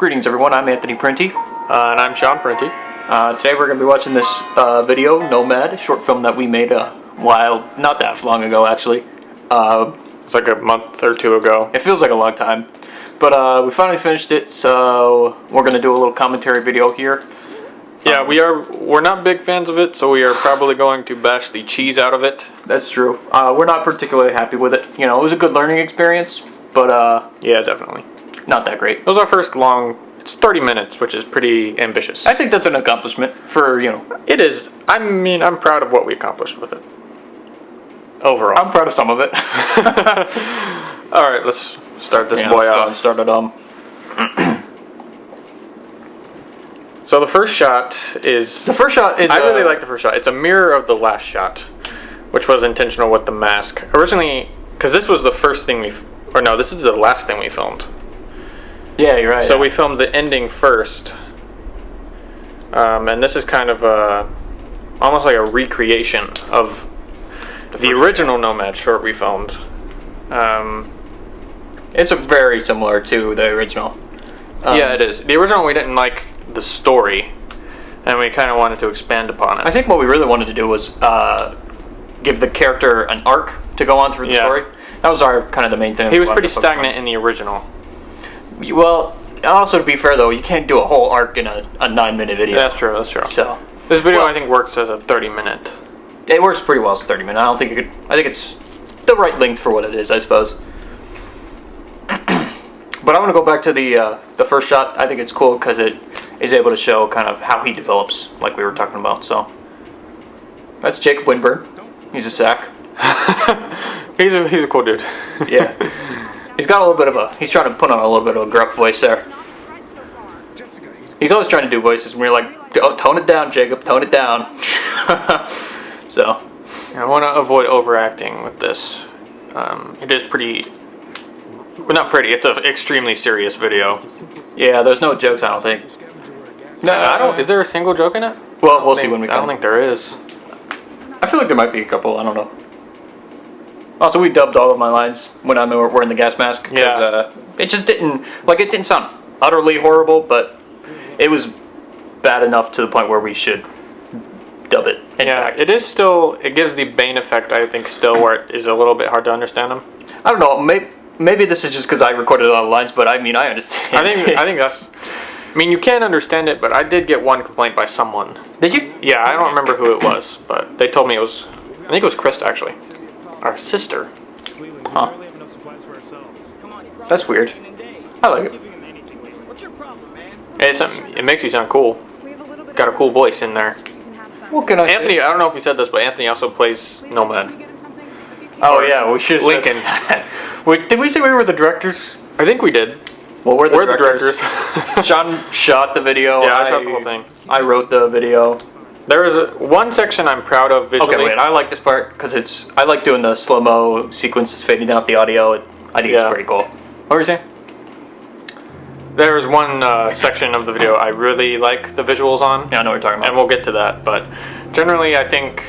Greetings everyone, I'm Anthony Parenti. And I'm Sean Parenti. Today we're going to be watching this video, Nomad, a short film that we made a while, not that long ago actually. It's like a month or two ago. It feels like a long time. But we finally finished it, so we're going to do a little commentary video here. Yeah, we're not big fans of it, so we are probably going to bash the cheese out of it. That's true. We're not particularly happy with it. You know, it was a good learning experience, but yeah, definitely. Not that great. It was our first it's 30 minutes, which is pretty ambitious. I think that's an accomplishment for, you know. It is. I'm proud of what we accomplished with it. Overall. I'm proud of some of it. Alright, let's start this boy off. Start it, So the first shot is... I really like the first shot. It's a mirror of the last shot, which was intentional with the mask. Originally, because this was the first thing this is the last thing we filmed. Yeah, you're right. So we filmed the ending first. And this is kind of almost like a recreation of the original Nomad short we filmed. It's very similar to the original. Yeah, it is. The original, we didn't like the story, and we kind of wanted to expand upon it. I think what we really wanted to do was give the character an arc to go on through the story. That was our kind of the main thing. He was pretty stagnant in the original. Well, also to be fair though, you can't do a whole arc in a 9-minute video. That's true. That's true. So this video, I think, works as a 30-minute. It works pretty well as a 30-minute. I don't think it could. I think it's the right length for what it is, I suppose. But I want to go back to the first shot. I think it's cool because it is able to show kind of how he develops, like we were talking about. So that's Jacob Winburn. He's a sack. he's a cool dude. Yeah. He's got a little bit of he's trying to put on a little bit of a gruff voice there. He's always trying to do voices, and we're like, oh, tone it down, Jacob, tone it down. So. I want to avoid overacting with this. It is pretty, well, not pretty, it's an extremely serious video. Yeah, there's no jokes, I don't think. No, is there a single joke in it? Well, we'll see when we come. I don't think there is. I feel like there might be a couple, I don't know. Also, we dubbed all of my lines when I'm wearing the gas mask. Yeah. It just didn't sound utterly horrible, but it was bad enough to the point where we should dub it. It is still, it gives the Bane effect, I think, still, where it is a little bit hard to understand them. I don't know, maybe this is just because I recorded a lot of lines, but I mean, I understand. I think that's, I mean, you can understand it, but I did get one complaint by someone. Did you? Yeah, I don't remember who it was, but they told me it was, I think it was Krista, actually. Our sister. Huh. That's weird. I like it. It makes you sound cool. Got a cool voice in there. What can I say? Anthony, I don't know if we said this, but Anthony also plays Nomad. Oh yeah, we should. Lincoln. Did we say we were the directors? I think we did. Well, we're the directors. Sean shot the video. Yeah, I shot the whole thing. I wrote the video. There is one section I'm proud of visually. Okay, wait, I like this part because I like doing the slow-mo sequences fading out the audio. I think it's pretty cool. What were you saying? There is one section of the video I really like the visuals on. Yeah, I know what you're talking about. And we'll get to that, but generally I think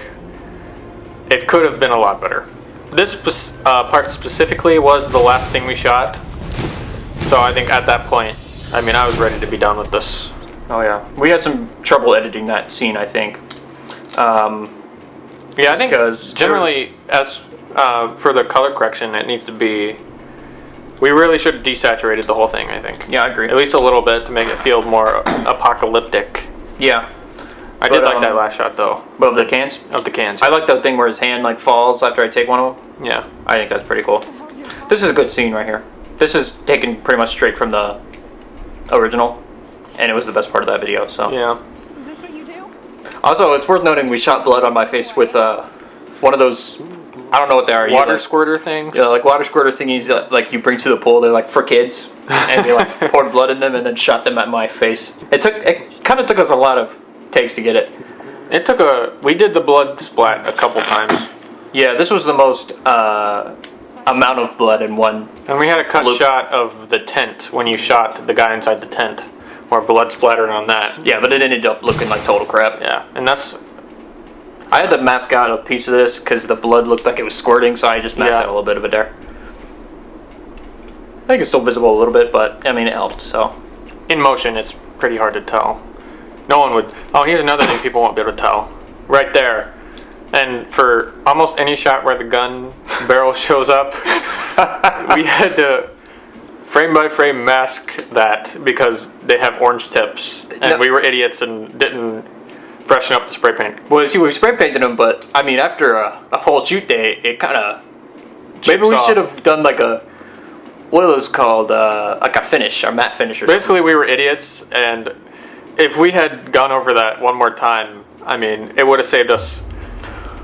it could have been a lot better. This part specifically was the last thing we shot. So I think at that point, I mean, I was ready to be done with this. Oh yeah, we had some trouble editing that scene, I think. Yeah, I think generally, as for the color correction, it needs to be. We really should have desaturated the whole thing, I think. Yeah, I agree. At least a little bit to make it feel more apocalyptic. Yeah. I did like that last shot though. Of the cans? Of the cans. I like the thing where his hand like falls after I take one of them. Yeah. I think that's pretty cool. This is a good scene right here. This is taken pretty much straight from the original, and it was the best part of that video. So yeah. Is this what you do? Also, it's worth noting we shot blood on my face with one of those. I don't know what they are. Water squirter things. Yeah, like water squirter thingies like you bring to the pool. They're like for kids, and we like poured blood in them and then shot them at my face. It kind of took us a lot of takes to get it. We did the blood splat a couple times. Yeah, this was the most amount of blood in one. And we had a cut shot of the tent when you shot the guy inside the tent, where blood splattered on that. Yeah, but it ended up looking like total crap. Yeah, and that's. I had to mask out a piece of this because the blood looked like it was squirting, so I just masked out a little bit of it there. I think it's still visible a little bit, but I mean it helped. So in motion, it's pretty hard to tell. No one would. Oh, here's another thing people won't be able to tell. Right there. And for almost any shot where the gun barrel shows up, we had to frame by frame mask that because they have orange tips, and we were idiots and didn't freshen up the spray paint. Well, see, we spray painted them, but I mean, after a whole shoot day, it kind of. Maybe we should have done like a. What are those called? Like a finish, a matte finish or something. Basically, we were idiots, and if we had gone over that one more time, I mean, it would have saved us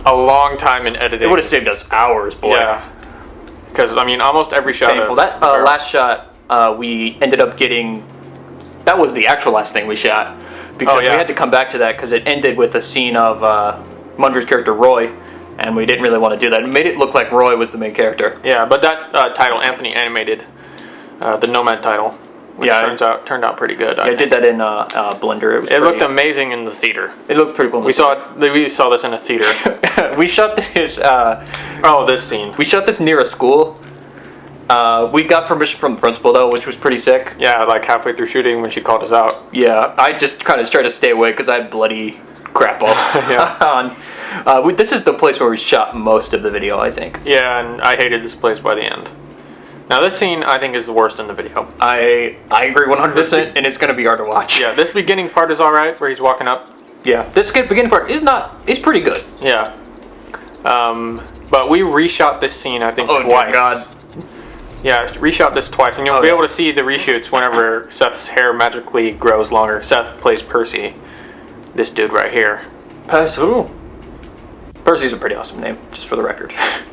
a long time in editing. It would have saved us hours, boy. Yeah. Because, I mean, almost every shot. Painful. That last shot, we ended up getting. That was the actual last thing we shot. Because we had to come back to that because it ended with a scene of Munder's character Roy, and we didn't really want to do that. It made it look like Roy was the main character. Yeah, but that title, Anthony animated the Nomad title, which turned out pretty good. I did that in Blender. It looked amazing in the theater. It looked pretty cool. We saw this in a theater. We shot this. This scene. We shot this near a school. We got permission from the principal though, which was pretty sick. Yeah, like halfway through shooting when she called us out. Yeah, I just kind of tried to stay away because I had bloody crap all on. This is the place where we shot most of the video, I think. Yeah, and I hated this place by the end. Now this scene, I think, is the worst in the video. I agree 100%, and it's going to be hard to watch. Yeah, this beginning part is alright, where he's walking up. Yeah, this beginning part is pretty good. Yeah. But we reshot this scene, I think, twice. Oh my god. Yeah, reshot this twice, and you'll be able to see the reshoots whenever Seth's hair magically grows longer. Seth plays Percy. This dude right here. Percy. Percy's a pretty awesome name, just for the record. Yeah,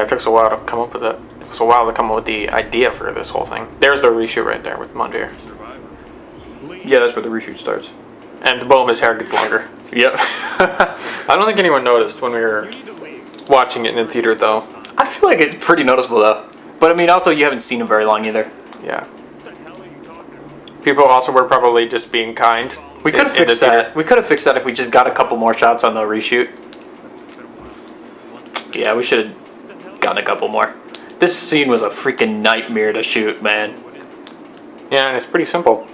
it took us a while to come up with it. It took us a while to come up with the idea for this whole thing. There's the reshoot right there with Munder. Yeah, that's where the reshoot starts. And boom, his hair gets longer. Yep. I don't think anyone noticed when we were watching it in the theater, though. I feel like it's pretty noticeable, though. But, I mean, also, you haven't seen him very long, either. Yeah. People also were probably just being kind. We could have fixed that. We could have fixed that if we just got a couple more shots on the reshoot. Yeah, we should have gotten a couple more. This scene was a freaking nightmare to shoot, man. Yeah, and it's pretty simple.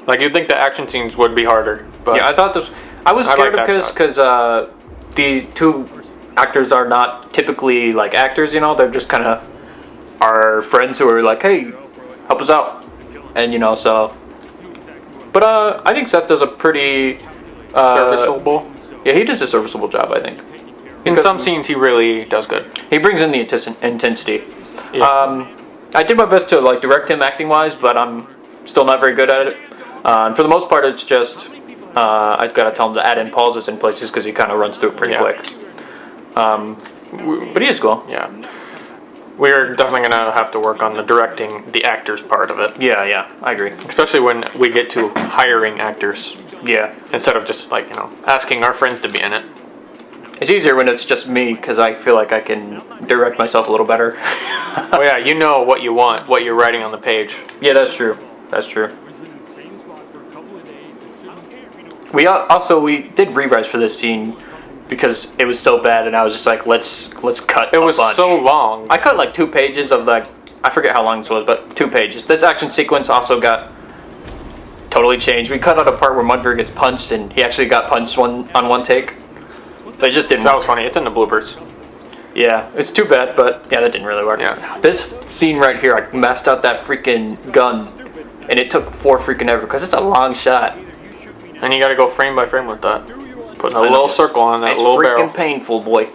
Like, you'd think the action scenes would be harder. But yeah, I thought this... I was scared because the two actors are not typically, like, actors, you know? They're just kind of our friends who are like, hey, help us out. And, you know, so... But I think Seth does a pretty... serviceable? Yeah, he does a serviceable job, I think. In some scenes, he really does good. He brings in the intensity. Yeah. I did my best to, like, direct him acting-wise, but I'm still not very good at it. And for the most part, it's just... I've got to tell him to add in pauses in places because he kind of runs through it pretty quick. But he is cool. Yeah. We're definitely going to have to work on the directing the actors part of it. Yeah, I agree. Especially when we get to hiring actors. Yeah. Instead of just, like, you know, asking our friends to be in it. It's easier when it's just me because I feel like I can direct myself a little better. Oh yeah, you know what you want, what you're writing on the page. Yeah, that's true. That's true. We did rewrites for this scene because it was so bad, and I was just like, let's cut. It was so long. I cut like 2 pages of like, I forget how long this was, but 2 pages. This action sequence also got totally changed. We cut out a part where Mudbury gets punched, and he actually got punched on one take. But it just didn't. That was funny. It's in the bloopers. Yeah, it's too bad, but yeah, that didn't really work. Yeah. This scene right here, I messed up that freaking gun, and it took 4 freaking ever because it's a long shot. And you got to go frame by frame with that. Putting a little circle on that little barrel. It's freaking painful, boy.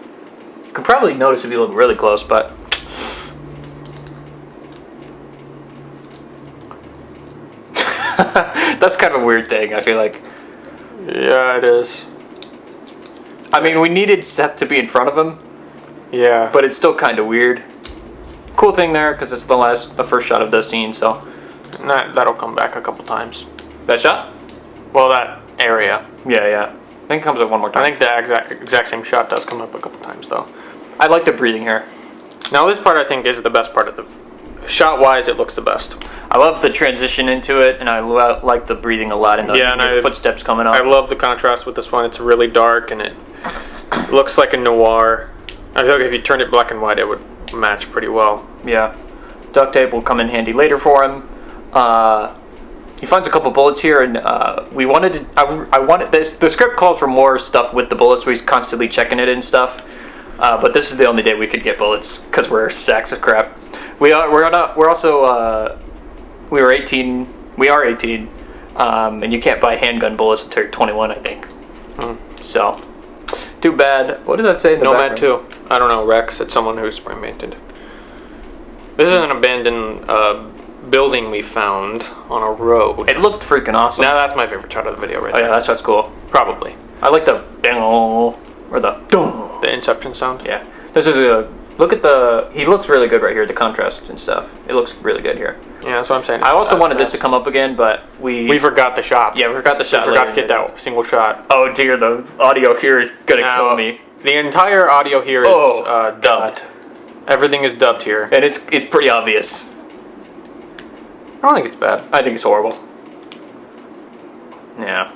You can probably notice if you look really close, but... That's kind of a weird thing, I feel like. Yeah, it is. I mean, we needed Seth to be in front of him. Yeah. But it's still kind of weird. Cool thing there, because it's the first shot of the scene, so... That'll come back a couple times. That shot? Well, that area. Yeah. I think it comes up one more time. I think the exact same shot does come up a couple times, though. I like the breathing here. Now, this part, I think, is the best part of the... Shot-wise, it looks the best. I love the transition into it, and I like the breathing a lot, and the footsteps coming up. I love the contrast with this one. It's really dark, and it looks like a noir. I feel like if you turned it black and white, it would match pretty well. Yeah. Duct tape will come in handy later for him. He finds a couple bullets here, and we wanted to. I wanted this. The script called for more stuff with the bullets. We're constantly checking it and stuff. But this is the only day we could get bullets because we're sacks of crap. We were 18. We are 18, and you can't buy handgun bullets until you're 21, I think. So, too bad. What did that say in the Nomad background? 2. I don't know, Rex. It's someone who's spray painted. This is an abandoned building we found on a road. It looked freaking awesome. Now that's my favorite shot of the video right Oh there. yeah, that shot's cool. Probably. I like the ding or the dong. The Inception sound? Yeah. This is a look at the. He looks really good right here. The contrast and stuff. It looks really good here. Yeah, that's what I'm saying. I also wanted this to come up again, but we forgot the shot. Yeah, we forgot the shot. We forgot to get that single shot. Oh dear, the audio here is gonna kill me. The entire audio here is dubbed. Everything is dubbed here, and it's pretty obvious. I don't think it's bad. I think it's horrible. Yeah.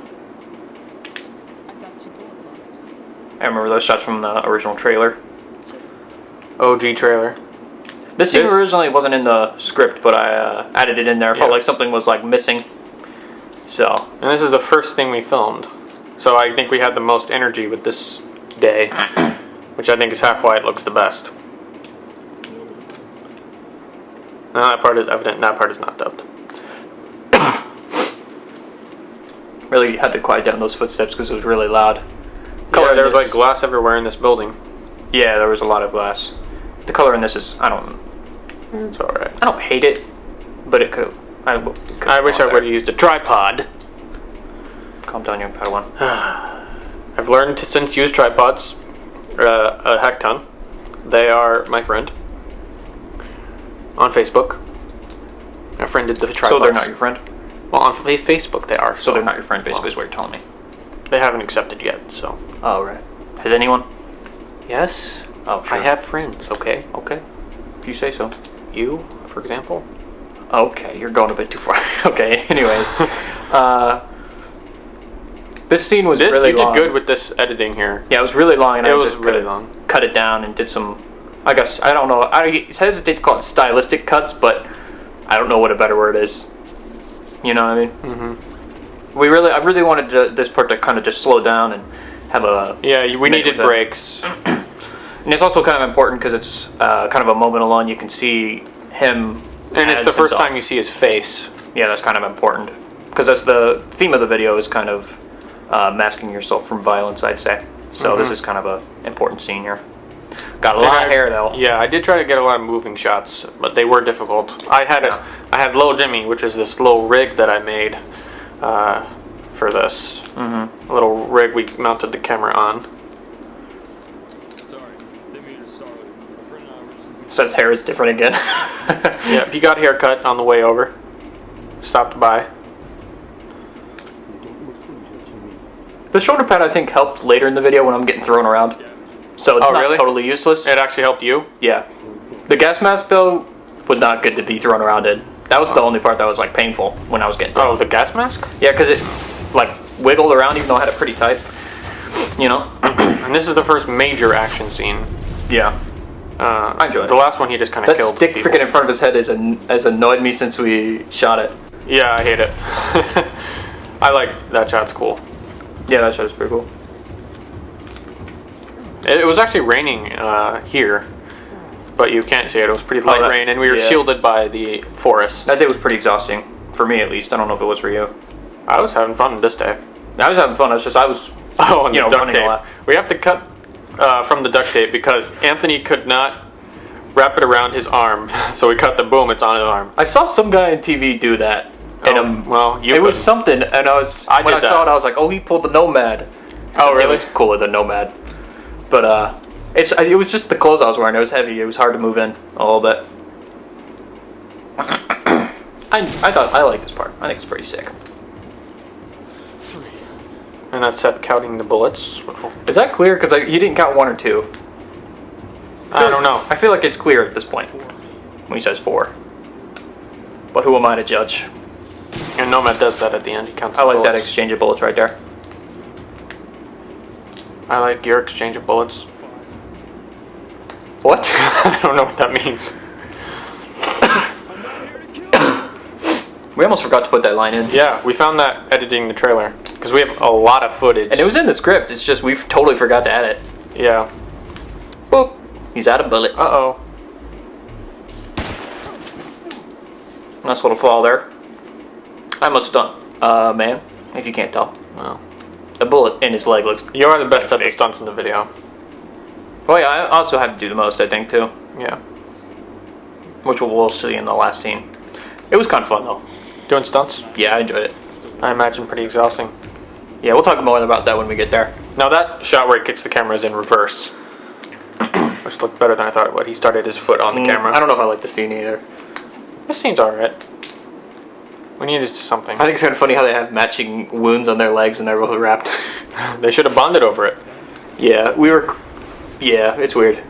I remember those shots from the original trailer. OG trailer. This scene originally wasn't in the script, but I added it in there. I felt like something was like missing. So. And this is the first thing we filmed. So I think we had the most energy with this day, which I think is half why it looks the best. No, that part is evident. That part is not dubbed. Really had to quiet down those footsteps because it was really loud. Yeah, there was like glass everywhere in this building. Yeah, there was a lot of glass. The color in this is, it's alright. I don't hate it, but it could. I wish I would have used a tripod. Calm down, young Padawan. I've learned to since use tripods a heck ton. They are my friend on Facebook. I friended the tripods. So they're not your friend? Well, on Facebook they are. So they're not your friend, basically, is what you're telling me. They haven't accepted yet, so. Oh, right. Has anyone? Yes. Oh, sure. I have friends, okay? Okay. If you say so. You, for example? Okay, you're going a bit too far. Okay, anyways. This scene was really long. You did good with this editing here. Yeah, it was really long, and it was really long. Cut it down and did some, I guess, I don't know. I hesitate to call it stylistic cuts, but I don't know what a better word is. You know what I mean? Mm-hmm. I really wanted this part to kind of just slow down and have a... Yeah, we needed breaks. And it's also kind of important because it's kind of a moment alone. You can see him. And it's the first time you see his face. Yeah, that's kind of important. Because that's the theme of the video is kind of masking yourself from violence, I'd say. So this is kind of an important scene here. Got a lot of hair though. Yeah, I did try to get a lot of moving shots, but they were difficult. I had Little Jimmy, which is this little rig that I made for this. A little rig we mounted the camera on. So his hair is different again. Yeah, he got a haircut on the way over. Stopped by. The shoulder pad I think helped later in the video when I'm getting thrown around. So it's not totally useless. It actually helped you? Yeah. The gas mask though was not good to be thrown around in. That was the only part that was like painful when I was getting thrown. Oh, the gas mask? Yeah, because it like wiggled around even though I had it pretty tight. You know? And this is the first major action scene. Yeah. I enjoyed it. The last one he just kind of killed stick people. freaking in front of his head has annoyed me since we shot it. Yeah, I hate it. I like that shot's cool. Yeah, that shot is pretty cool. It was actually raining here, but you can't see it. It was pretty light rain, and we were shielded by the forest. That day was pretty exhausting, for me at least. I don't know if it was for you. I was having fun this day. I was having fun. I was and the duct tape. We have to cut from the duct tape because Anthony could not wrap it around his arm, so we cut the boom. It's on his arm. I saw some guy on TV do that. And it was something, and when I saw it, I was like, "Oh, he pulled the Nomad." Oh, really? It was cooler than Nomad, but it was just the clothes I was wearing. It was heavy. It was hard to move in a little bit. I like this part. I think it's pretty sick. And that's Seth counting the bullets. Is that clear? Because he didn't count 1 or 2. I don't know. I feel like it's clear at this point when he says 4. But who am I to judge? And Nomad does that at the end. He counts I the like bullets. that exchange of bullets right there. I like your exchange of bullets. What? I don't know what that means. We almost forgot to put that line in. Yeah, we found that editing the trailer because we have a lot of footage. And it was in the script. It's just we totally forgot to add it. Yeah. Boop. He's out of bullets. Uh-oh. Nice little fall there. I'm a stunt man, if you can't tell. Well, the bullet in his leg looks... You are the best at the stunts in the video. Well, yeah, I also have to do the most, I think, too. Yeah. Which we'll see in the last scene. It was kind of fun, though. Doing stunts? Yeah, I enjoyed it. I imagine pretty exhausting. Yeah, we'll talk more about that when we get there. Now that shot where he kicks the camera is in reverse. Which looked better than I thought it would. He started his foot on the camera. I don't know if I like the scene either. This scene's alright. We needed something. I think it's kind of funny how they have matching wounds on their legs and they're both wrapped. They should have bonded over it. Yeah, we were... Yeah, it's weird.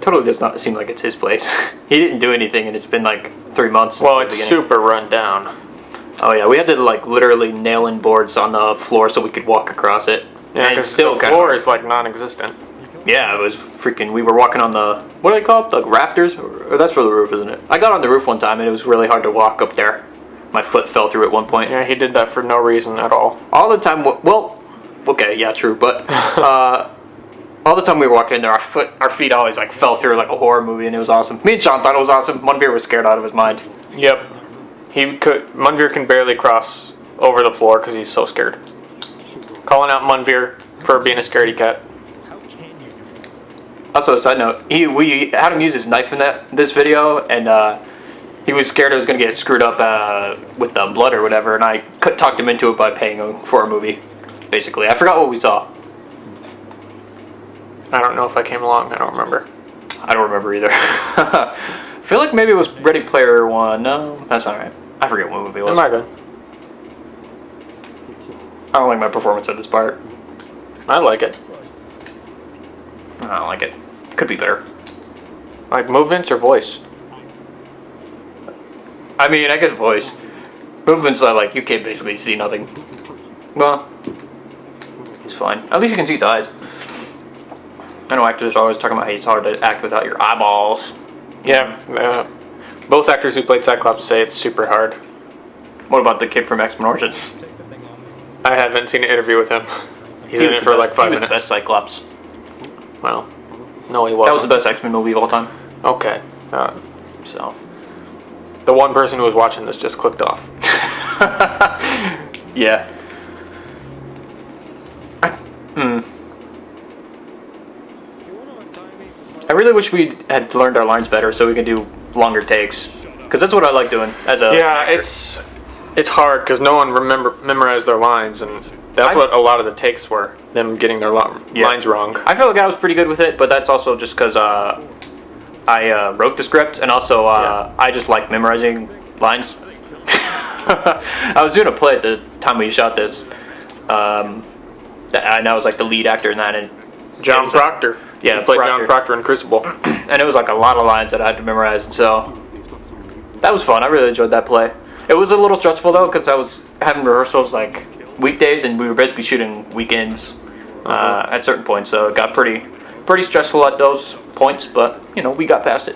Totally does not seem like it's his place. He didn't do anything and it's been like 3 months. Well, it's super run down. Oh yeah, we had to like literally nail in boards on the floor so we could walk across it. Yeah, because the floor is like non-existent. Yeah, it was freaking... We were walking on the... What do they call it? The rafters? Or that's for the roof, isn't it? I got on the roof one time and it was really hard to walk up there. My foot fell through at one point. Yeah, he did that for no reason at all. All the time... Well, okay, yeah, true. But all the time we were walking in there, our feet always like fell through like a horror movie and it was awesome. Me and Sean thought it was awesome. Munveer was scared out of his mind. Yep. Munveer can barely cross over the floor because he's so scared. Calling out Munveer for being a scaredy cat. Also, a side note, we had him use his knife in this video, and he was scared it was going to get screwed up with the blood or whatever, and I talked him into it by paying him for a movie, basically. I forgot what we saw. I don't know if I came along. I don't remember. I don't remember either. I feel like maybe it was Ready Player One. No, that's not right. I forget what movie it was. It might have been. I don't like my performance at this part. I like it. I don't like it. Could be better. Like movements or voice? I mean, I guess voice. Movements are like, you can't basically see nothing. Well, it's fine. At least you can see his eyes. I know actors are always talking about how it's hard to act without your eyeballs. Yeah, both actors who played Cyclops say it's super hard. What about the kid from X-Men Origins? I haven't seen an interview with him. He's in it for like 5 minutes. He was the best Cyclops. Well, no, he wasn't. That was the best X-Men movie of all time. Okay. So, the one person who was watching this just clicked off. Yeah. I really wish we had learned our lines better so we could do longer takes. Because that's what I like doing as a actor. It's hard because no one memorized their lines, and that's what a lot of the takes were, them getting their lines wrong. I feel like I was pretty good with it, but that's also just because I wrote the script, and also I just like memorizing lines. I was doing a play at the time we shot this, and I was like the lead actor in that. And John Proctor. Yeah, he played John Proctor in Crucible. And it was like a lot of lines that I had to memorize, and so that was fun. I really enjoyed that play. It was a little stressful though, because I was having rehearsals like weekdays, and we were basically shooting weekends at certain points. So it got pretty stressful at those points, but you know, we got past it.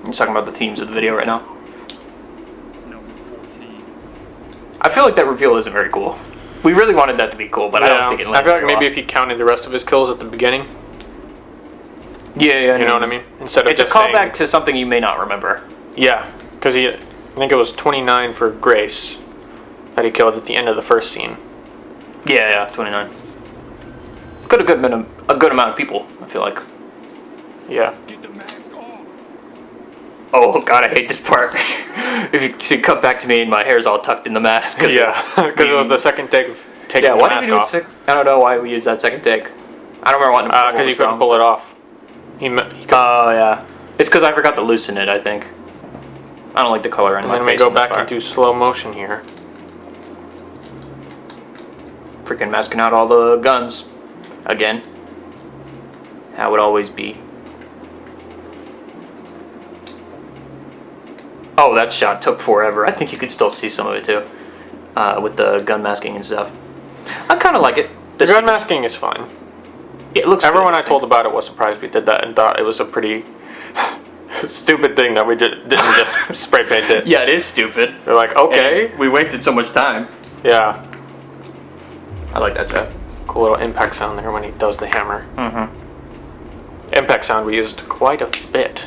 I'm just talking about the themes of the video right now. I feel like that reveal isn't very cool. We really wanted that to be cool, but I don't think it landed. I feel like maybe if he counted the rest of his kills at the beginning. Yeah, you know what I mean? Instead of it's just a callback to something you may not remember. Yeah, because I think it was 29 for Grace that he killed at the end of the first scene. Yeah, 29. Could have been a good amount of people, I feel like. Yeah. Oh god, I hate this part. If you should cut back to me and my hair's all tucked in the mask. Yeah, because it was the second take of taking the mask off. I don't know why we used that second take. I don't remember wanting to because you couldn't pull it off. Oh yeah. It's because I forgot to loosen it, I think. I don't like the color in my face. Let me go back and do slow motion here. Freaking masking out all the guns. Again. How it always be. Oh, that shot took forever. I think you could still see some of it too, with the gun masking and stuff. I kind of like it. The gun masking is fine. It looks. Everyone I told about it was surprised we did that and thought it was a pretty stupid thing that we didn't just spray paint it. Yeah, it is stupid. They're like, okay, and we wasted so much time. Yeah. I like that shot. Cool little impact sound there when he does the hammer. Mm-hmm. Impact sound we used quite a bit.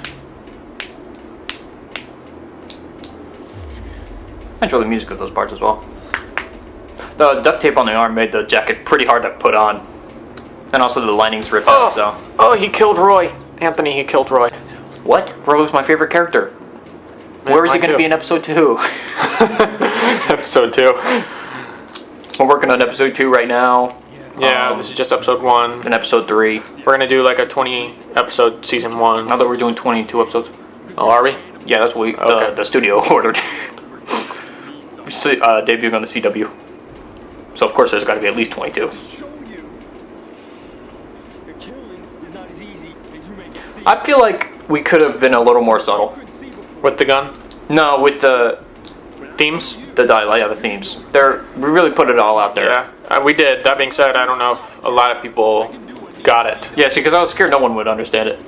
I enjoy the music of those parts as well. The duct tape on the arm made the jacket pretty hard to put on. And also the linings ripped out, so. Oh, he killed Roy. Anthony, he killed Roy. What? Roy was my favorite character. Man, where is he going to be in episode 2? Episode 2. We're working on episode 2 right now. Yeah, this is just episode 1. And episode 3. We're going to do like a 20 episode season 1. Now that we're doing 22 episodes. Oh, are we? Yeah, that's what we, okay. The studio ordered. Debuting on the CW. So of course there's got to be at least 22. I feel like we could have been a little more subtle. With the gun? No, with the themes? The dialogue, yeah, the themes. We really put it all out there. Yeah, we did. That being said, I don't know if a lot of people got it. Yeah, see, because I was scared no one would understand it.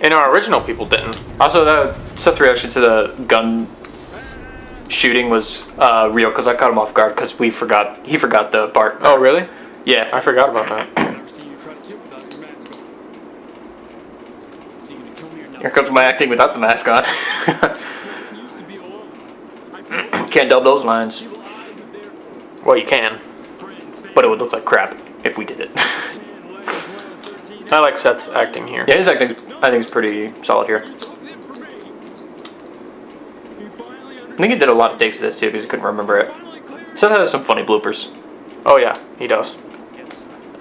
And our original people didn't. Also, Seth's reaction to the gun shooting was real, because I caught him off guard, because he forgot the part. Oh, really? Yeah. I forgot about that. Here comes my acting without the mask on. Can't dub those lines. Well, you can. But it would look like crap if we did it. I like Seth's acting here. Yeah, his acting, I think, is pretty solid here. I think he did a lot of takes of this, too, because he couldn't remember it. Seth has some funny bloopers. Oh, yeah, he does.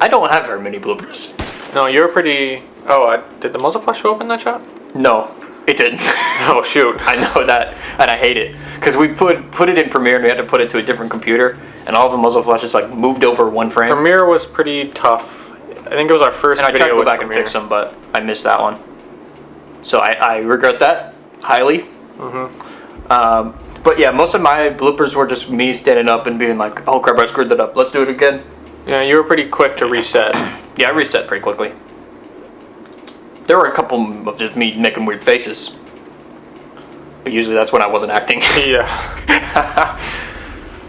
I don't have very many bloopers. No, you're pretty... Oh, did the muzzle flash show up in that shot? No, it didn't. Oh, shoot. I know that, and I hate it. Because we put it in Premiere, and we had to put it to a different computer, and all the muzzle flashes, like, moved over one frame. Premiere was pretty tough. I think it was our first video. And I tried to go back Premiere. and fix them, but I missed that one. So I regret that highly. Mm-hmm. But yeah, most of my bloopers were just me standing up and being like, oh crap, I screwed that up. Let's do it again. Yeah, you were pretty quick to reset. Yeah, I reset pretty quickly. There were a couple of just me making weird faces. But usually that's when I wasn't acting. Yeah.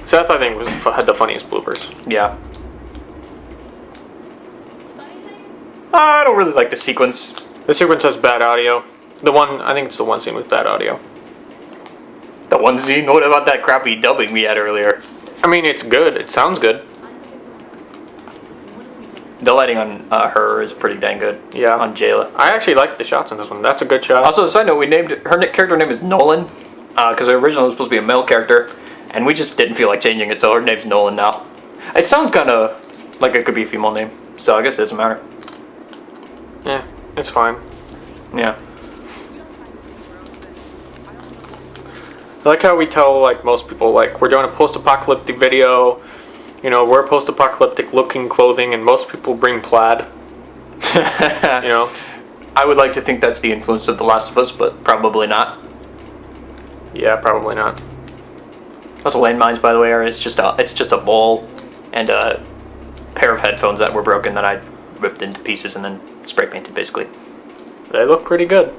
Seth, I think, had the funniest bloopers. Yeah. I don't really like the sequence. The sequence has bad audio. I think it's the one scene with bad audio. The one scene? What about that crappy dubbing we had earlier? I mean, it's good. It sounds good. The lighting on her is pretty dang good. Yeah. On Jayla. I actually like the shots in this one. That's a good shot. Also, a side note, we named her character name is Nolan, because her original was supposed to be a male character, and we just didn't feel like changing it, so her name's Nolan now. It sounds kind of like it could be a female name, so I guess it doesn't matter. Yeah, it's fine. Yeah. I like how we tell, like, most people, like, we're doing a post-apocalyptic video, you know, we're post-apocalyptic looking clothing, and most people bring plaid. You know? I would like to think that's the influence of The Last of Us, but probably not. Yeah, probably not. Also, landmines, by the way, it's just a ball and a pair of headphones that were broken that I ripped into pieces and then spray painted, basically. They look pretty good.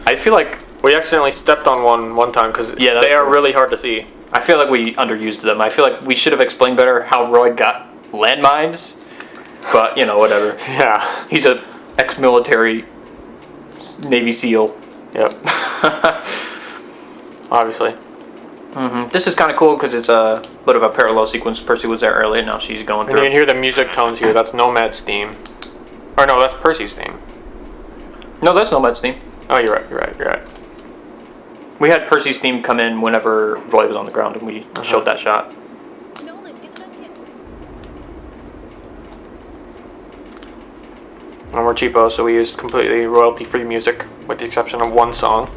I feel like we accidentally stepped on one time because they are really hard to see. I feel like we underused them. I feel like we should have explained better how Roy got landmines, but, you know, whatever. Yeah. He's a ex-military Navy SEAL. Yep. Obviously. Mm-hmm. This is kind of cool because it's a bit of a parallel sequence. Percy was there earlier, now she's going through. And you can hear the music tones here. That's Nomad's theme. Or no, that's Percy's theme. No, that's Nomad's theme. Oh, you're right. We had Percy's theme come in whenever Roy was on the ground, and we showed that shot. And we're cheapos, so we used completely royalty-free music, with the exception of one song.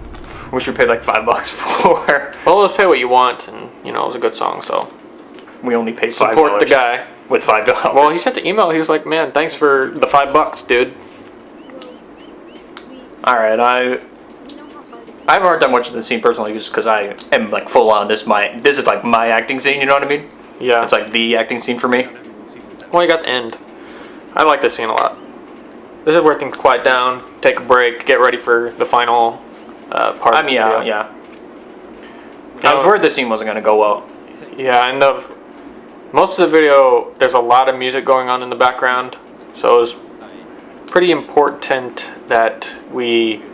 Which we paid like $5 for. Well, let's pay what you want, and, you know, it was a good song, so. We only paid $5. Support the guy. With $5. Well, he sent the email, he was like, man, thanks for the $5, dude. Alright, I I have a hard time watching the scene personally just because I am like full on this is like my acting scene, you know what I mean? Yeah. It's like the acting scene for me. Well, you got the end. I like this scene a lot. This is where things quiet down, take a break, get ready for the final part. I mean, yeah. I was worried this scene wasn't going to go well. Yeah, and most of the video, there's a lot of music going on in the background, so it was pretty important that we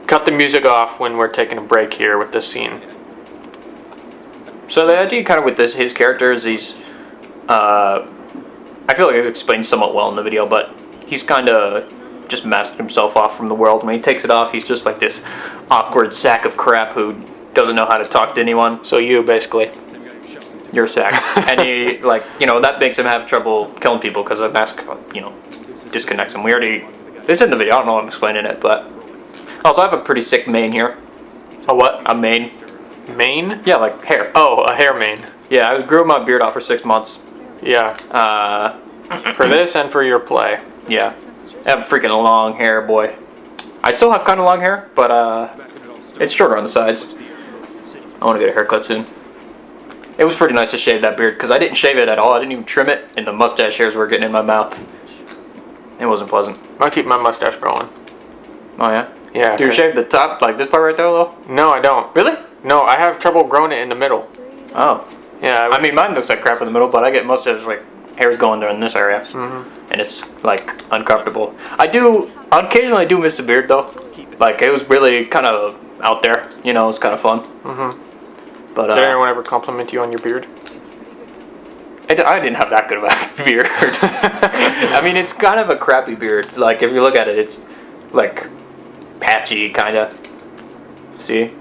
cut the music off when we're taking a break here with this scene. So the idea kind of with his character is he's, I feel like it explained somewhat well in the video, but he's kind of just masked himself off from the world. When he takes it off, he's just like this awkward sack of crap who doesn't know how to talk to anyone. So you, basically. You're a sack. And he, like, you know, that makes him have trouble killing people because the mask, you know, disconnects him. This is in the video, I don't know if I'm explaining it, but also I have a pretty sick mane here. A what? A mane. Mane? Yeah, like hair. Oh, a hair mane. Yeah, I grew my beard out for 6 months. Yeah. For this and for your play. Yeah. I have freaking long hair, boy. I still have kind of long hair, but it's shorter on the sides. I want to get a haircut soon. It was pretty nice to shave that beard, because I didn't shave it at all. I didn't even trim it, and the mustache hairs were getting in my mouth. It wasn't pleasant. I keep my mustache growing. Oh, yeah? Yeah. Do you shave the top, like this part right there, though? No, I don't. Really? No, I have trouble growing it in the middle. Oh. Yeah. I mean, mine looks like crap in the middle, but I get mustache, like, hairs going there in this area. Mm-hmm. And it's, like, uncomfortable. Occasionally I do miss the beard, though. Like, it was really kind of out there. You know, it was kind of fun. Mm-hmm. But, did anyone ever compliment you on your beard? I didn't have that good of a beard. I mean, it's kind of a crappy beard. Like, if you look at it, it's, like, patchy, kind of. See?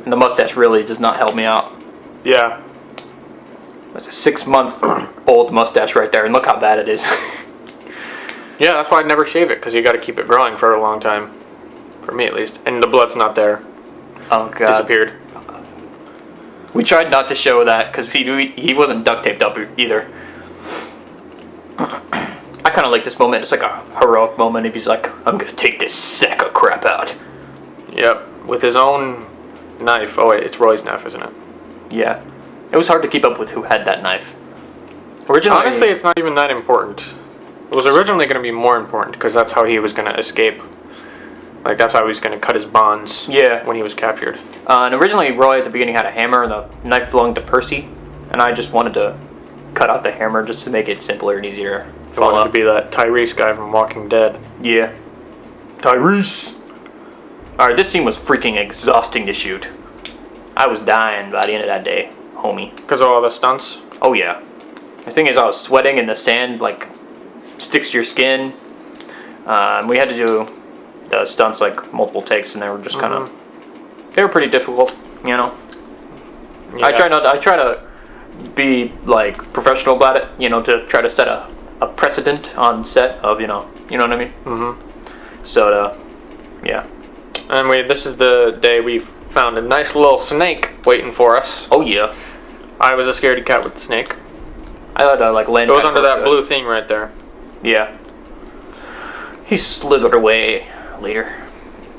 And the mustache really does not help me out. Yeah. That's a 6-month-old mustache right there, and look how bad it is. Yeah, that's why I'd never shave it, because you got to keep it growing for a long time. For me, at least. And the blood's not there. Oh, God. Disappeared. We tried not to show that, because he wasn't duct taped up either. I kind of like this moment. It's like a heroic moment. If he's like, I'm going to take this sack of crap out. Yep. With his own knife. Oh, wait, it's Roy's knife, isn't it? Yeah. It was hard to keep up with who had that knife. Originally, honestly, it's not even that important. It was originally going to be more important, because that's how he was going to escape. Like, that's how he was going to cut his bonds when he was captured. And originally, Roy at the beginning had a hammer, and the knife belonged to Percy. And I just wanted to cut out the hammer just to make it simpler and easier. He wanted to be that Tyrese guy from Walking Dead. Yeah. Tyrese! Alright, this scene was freaking exhausting to shoot. I was dying by the end of that day, homie. Because of all the stunts? Oh, yeah. The thing is, I was sweating, and the sand, like, sticks to your skin. We had to do the stunts, like, multiple takes, and they were just kind of... They were pretty difficult, you know? Yeah. I try to be, like, professional about it, you know, to try to set a precedent on set of, you know what I mean? Mm-hmm. So, yeah. And this is the day we found a nice little snake waiting for us. Oh, yeah. I was a scaredy cat with the snake. I had to, like, land... It was under that blue thing right there. Yeah. He slithered away later.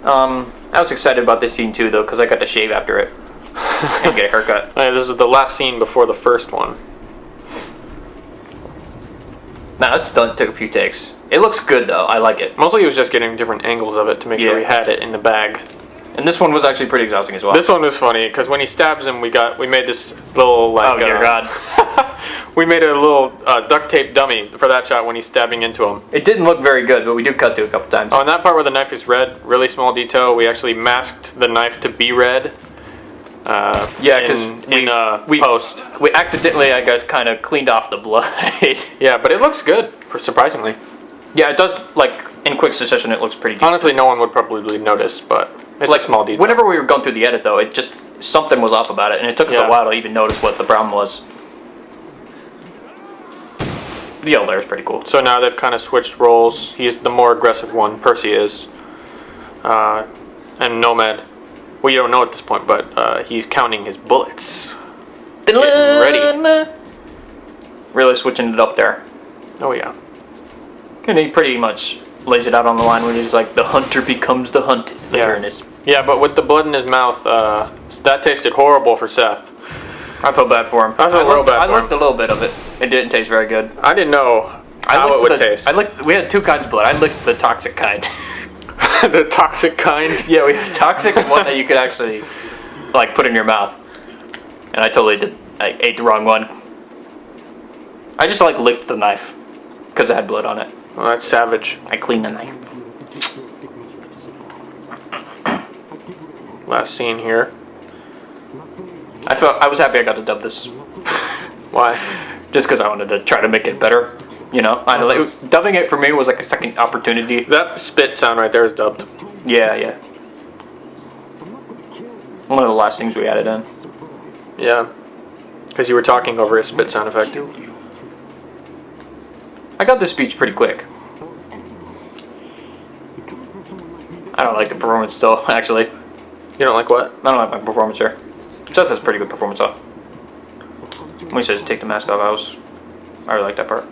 I was excited about this scene too, though, because I got to shave after it and get a haircut. This is the last scene before the first one. Nah, that stunt took a few takes. It looks good, though. I like it. Mostly he was just getting different angles of it to make sure we had it in the bag. And this one was actually pretty exhausting as well. This one was funny, because when he stabs him, we made this little, like... Oh, dear God. We made a little duct tape dummy for that shot when he's stabbing into him. It didn't look very good, but we did cut to it a couple times. Oh, and that part where the knife is red, really small detail, we actually masked the knife to be red. Yeah, because we post. We accidentally, I guess, kind of cleaned off the blood. Yeah, but it looks good, surprisingly. Yeah, it does, like, in quick succession, it looks pretty decent. Honestly, no one would probably notice, but it's like a small detail. Whenever we were going through the edit, though, it just, something was off about it, and it took us a while to even notice what the problem was. The yellow there is pretty cool. So now they've kind of switched roles. He's the more aggressive one, Percy is. And Nomad, well, you don't know at this point, but he's counting his bullets. Getting ready. Really switching it up there. Oh, yeah. And he pretty much lays it out on the line when he's like, the hunter becomes the hunted. Yeah, but with the blood in his mouth, that tasted horrible for Seth. I felt bad for him. I felt real bad for him. I licked a little bit of it. It didn't taste very good. I didn't know how it would taste. We had two kinds of blood. I licked the toxic kind. The toxic kind? Yeah, we had toxic and one that you could actually, like, put in your mouth. And I totally did. I ate the wrong one. I just, like, licked the knife. Because it had blood on it. Well, that's savage. I cleaned the knife. Last scene here. I was happy I got to dub this. Why? Just because I wanted to try to make it better. You know? Dubbing it for me was like a second opportunity. That spit sound right there is dubbed. Yeah. One of the last things we added in. Yeah. Because you were talking over a spit sound effect. I got this speech pretty quick. I don't like the performance still, actually. You don't like what? I don't like my performance here. Seth has a pretty good performance off. When he says take the mask off, I really like that part.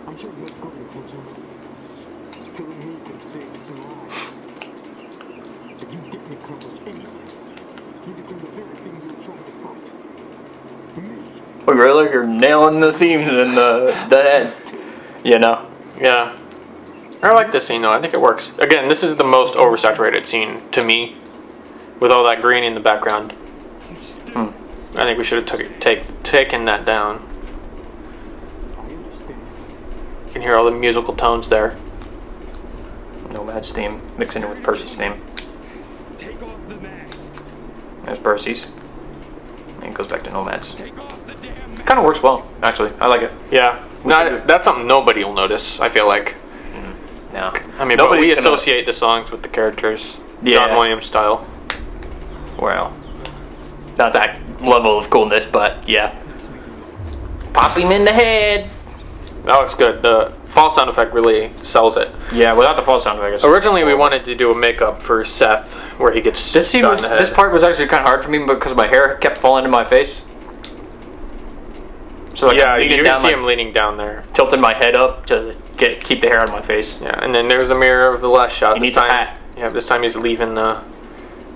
Oh, really? You're nailing the themes in the head. You know? Yeah. I like this scene though. I think it works. Again, this is the most oversaturated scene to me, with all that green in the background. I think we should have taken that down. You can hear all the musical tones there. Nomad's theme mixing in with Percy's theme. There's Percy's. And it goes back to Nomad's. It kind of works well, actually. I like it. Yeah. That's something nobody will notice, I feel like. No. I mean, but we associate the songs with the characters. Yeah. John Williams style. Well, not that level of coolness, but yeah. Pop him in the head. That looks good. The fall sound effect really sells it. Yeah, without the fall sound effect. Originally, we wanted to do a makeup for Seth, where he gets this part was actually kind of hard for me because my hair kept falling in my face. So like yeah, you can see him leaning down there, tilting my head up to keep the hair out of my face. Yeah, and then there's the mirror of the last shot. He needs a hat. Yeah, this time he's leaving the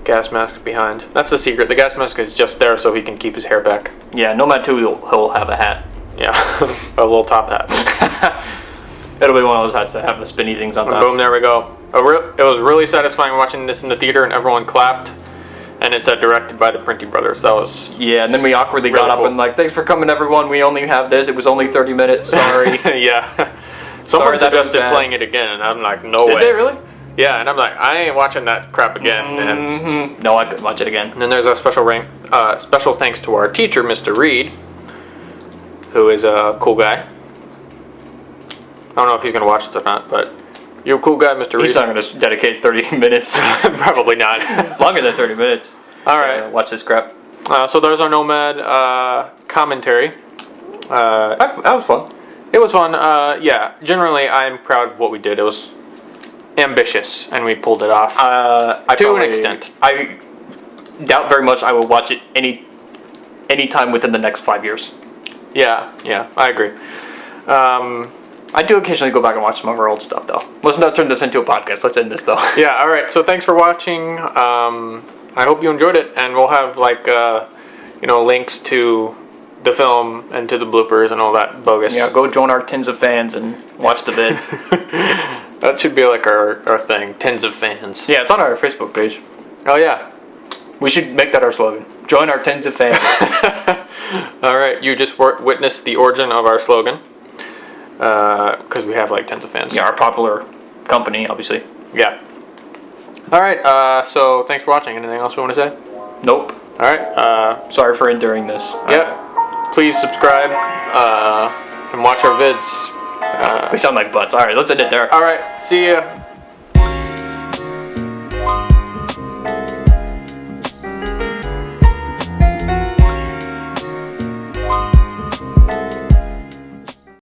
gas mask behind. That's the secret. The gas mask is just there so he can keep his hair back. Yeah, Nomad 2 he'll have a hat. Yeah, a little top hat. It'll be one of those hats that have the spinny things on top. Boom, there we go. It was really satisfying watching this in the theater and everyone clapped. And it said directed by the Parenti brothers. That was and then we awkwardly really got up and like, thanks for coming everyone, we only have this, it was only 30 minutes, sorry. Yeah. Someone suggested playing it again and I'm like, no way. Did they really? Yeah, and I'm like, I ain't watching that crap again. No, I could watch it again. And then there's our special thanks to our teacher, Mr. Reed, who is a cool guy. I don't know if he's going to watch this or not, but you're a cool guy, Mr. Reed. He's not going to dedicate 30 minutes. Probably not. Longer than 30 minutes. All right. Watch this crap. So there's our Nomad commentary. That was fun. It was fun. Yeah, generally I'm proud of what we did. It was ambitious, and we pulled it off to an extent. I doubt very much I will watch it any time within the next 5 years. Yeah, I agree. I do occasionally go back and watch some of our old stuff, though. Let's not turn this into a podcast. Let's end this, though. Yeah, all right. So thanks for watching. I hope you enjoyed it, and we'll have links to the film and to the bloopers and all that bogus. Yeah, go join our tens of fans and watch the vid. That should be like our thing, tens of fans. Yeah, it's on our Facebook page. Oh yeah, we should make that our slogan. Join our tens of fans. All right, you just witnessed the origin of our slogan. Because we have like tens of fans. Yeah, our popular company, obviously. Yeah. All right. So thanks for watching. Anything else we want to say? Nope. All right. Sorry for enduring this. Yep. Please subscribe and watch our vids. We sound like butts. All right, let's end it there. All right. See ya.